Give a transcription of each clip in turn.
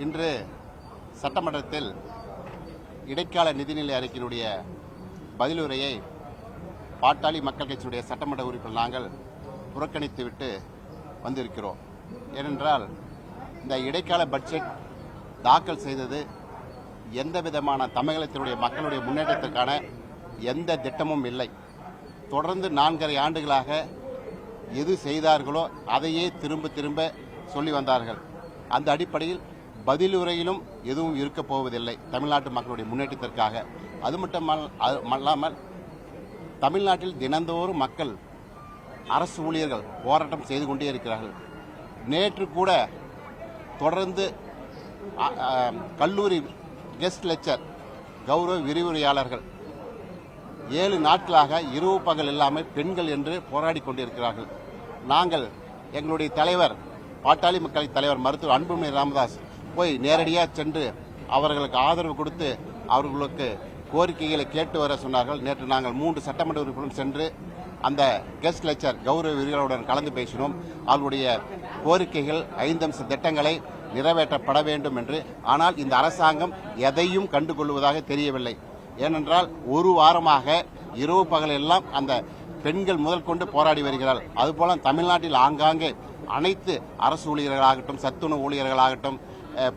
இன்று சட்டமன்றத்தில் இடைக்கால நிதிநிலை அறிக்கையினுடைய பதிலுரையை பாட்டாளி மக்கள் கட்சியுடைய சட்டமன்ற உறுப்பினர் நாங்கள் புறக்கணித்துவிட்டு வந்திருக்கிறோம். ஏனென்றால் இந்த இடைக்கால பட்ஜெட் தாக்கல் செய்தது எந்த விதமான தமிழகத்தினுடைய மக்களுடைய முன்னேற்றத்திற்கான எந்த திட்டமும் இல்லை. தொடர்ந்து 4.5 ஆண்டுகளாக எது செய்தார்களோ அதையே திரும்ப திரும்ப சொல்லி வந்தார்கள். அந்த அடிப்படையில் பதிலுரையிலும் எதுவும் இருக்கப் போவதில்லை தமிழ்நாட்டு மக்களுடைய முன்னேற்றத்திற்காக. அது மட்டுமல்லாமல் தமிழ்நாட்டில் தினந்தோறும் மக்கள் அரசு ஊழியர்கள் போராட்டம் செய்து கொண்டே இருக்கிறார்கள். நேற்று கூட தொடர்ந்து கல்லூரி கெஸ்ட் லெக்சர் கௌரவ விரிவுரையாளர்கள் 7 நாட்களாக இரவு பகல் இல்லாமல் பெண்கள் என்று போராடி கொண்டிருக்கிறார்கள். நாங்கள் எங்களுடைய தலைவர் பாட்டாளி மக்கள் தலைவர் மருத்துவர் அன்புமணி ராமதாஸ் போய் நேரடியாக சென்று அவர்களுக்கு ஆதரவு கொடுத்து அவர்களுக்கு கோரிக்கைகளை கேட்டு வர சொன்னார்கள். நேற்று நாங்கள் 3 சட்டமன்ற உறுப்பினரும் சென்று அந்த கெஸ்ட் லெக்சர் கௌரவ விரிவுரையாளருடன் கலந்து பேசினோம். அவர்களுடைய கோரிக்கைகள் 5 அம்ச திட்டங்களை நிறைவேற்றப்பட வேண்டும் என்று. ஆனால் இந்த அரசாங்கம் எதையும் கண்டுகொள்வதாக தெரியவில்லை. ஏனென்றால் ஒரு வாரமாக இரவு பகல் எல்லாம் அந்த பெண்கள் முதல் கொண்டு போராடி வருகிறார்கள். அதுபோல தமிழ்நாட்டில் ஆங்காங்கே அனைத்து அரசு ஊழியர்களாகட்டும் சத்துணவு ஊழியர்களாகட்டும்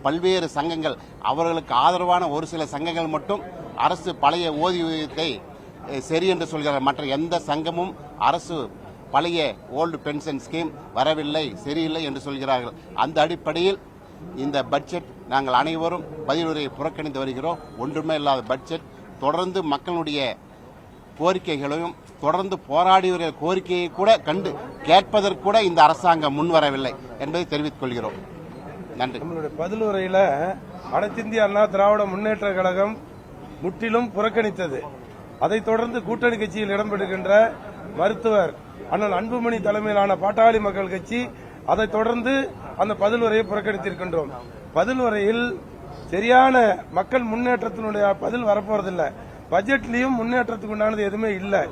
பல்வேறு சங்கங்கள் அவர்களுக்கு ஆதரவான ஒரு சில சங்கங்கள் மட்டும் அரசு பழைய ஓய்வூதியத்தை சரி என்று சொல்கிறார்கள். மற்ற எந்த சங்கமும் அரசு பழைய ஓல்டு பென்ஷன் ஸ்கீம் வரவில்லை சரியில்லை என்று சொல்கிறார்கள். அந்த அடிப்படையில் இந்த பட்ஜெட் நாங்கள் அனைவரும் பதிலுரையை புறக்கணித்து வருகிறோம். ஒன்றுமே இல்லாத பட்ஜெட். தொடர்ந்து மக்களுடைய கோரிக்கைகளையும் தொடர்ந்து போராடியவர்கள் கோரிக்கையை கூட கண்டு கேட்பதற்கு கூட இந்த அரசாங்கம் முன்வரவில்லை என்பதை தெரிவித்துக் கொள்கிறோம். நன்றி. நம்மளுடைய பதிலுரையில அனைத்திந்திய அண்ணா திராவிட முன்னேற்ற கழகம் முற்றிலும் புறக்கணித்தது. அதைத் தொடர்ந்து கூட்டணி கட்சியில் இடம்பெறுகின்ற மருத்துவர் அண்ணன் அன்புமணி தலைமையிலான பாட்டாளி மக்கள் கட்சி அதைத் தொடர்ந்து அந்த பதிலுரையை புறக்கணித்திருக்கின்றோம். பதிலுரையில் சரியான மக்கள் முன்னேற்றத்தினுடைய பதில் வரப்போறதில்லை. பட்ஜெட்லயும் முன்னேற்றத்துக்கு உண்டானது எதுவுமே இல்லை.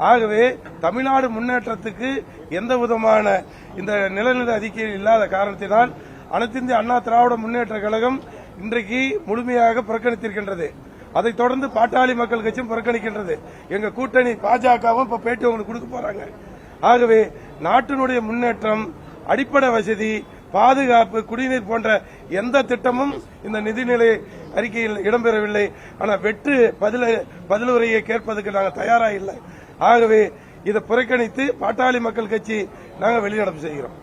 ஆகவே தமிழ்நாடு முன்னேற்றத்துக்கு எந்த விதமான இந்த நிலநிலை அறிக்கையில் இல்லாத காரணத்தினால் அனைத்திந்திய அண்ணா திராவிட முன்னேற்ற கழகம் இன்றைக்கு முழுமையாக புறக்கணித்திருக்கின்றது. அதைத் தொடர்ந்து பாட்டாளி மக்கள் கட்சியும் புறக்கணிக்கின்றது. எங்க கூட்டணி பாஜகவும் இப்ப பேட்டி உங்களுக்கு கொடுக்க போறாங்க. ஆகவே நாட்டினுடைய முன்னேற்றம், அடிப்படை வசதி, பாதுகாப்பு, குடிநீர் போன்ற எந்த திட்டமும் இந்த நிதிநிலை அறிக்கையில் இடம்பெறவில்லை. ஆனால் வெற்று பதிலுரையை கேட்பதற்கு நாங்கள் தயாராக இல்லை. ஆகவே இதை புறக்கணித்து பாட்டாளி மக்கள் கட்சி நாங்கள் வெளிநடப்பு செய்கிறோம்.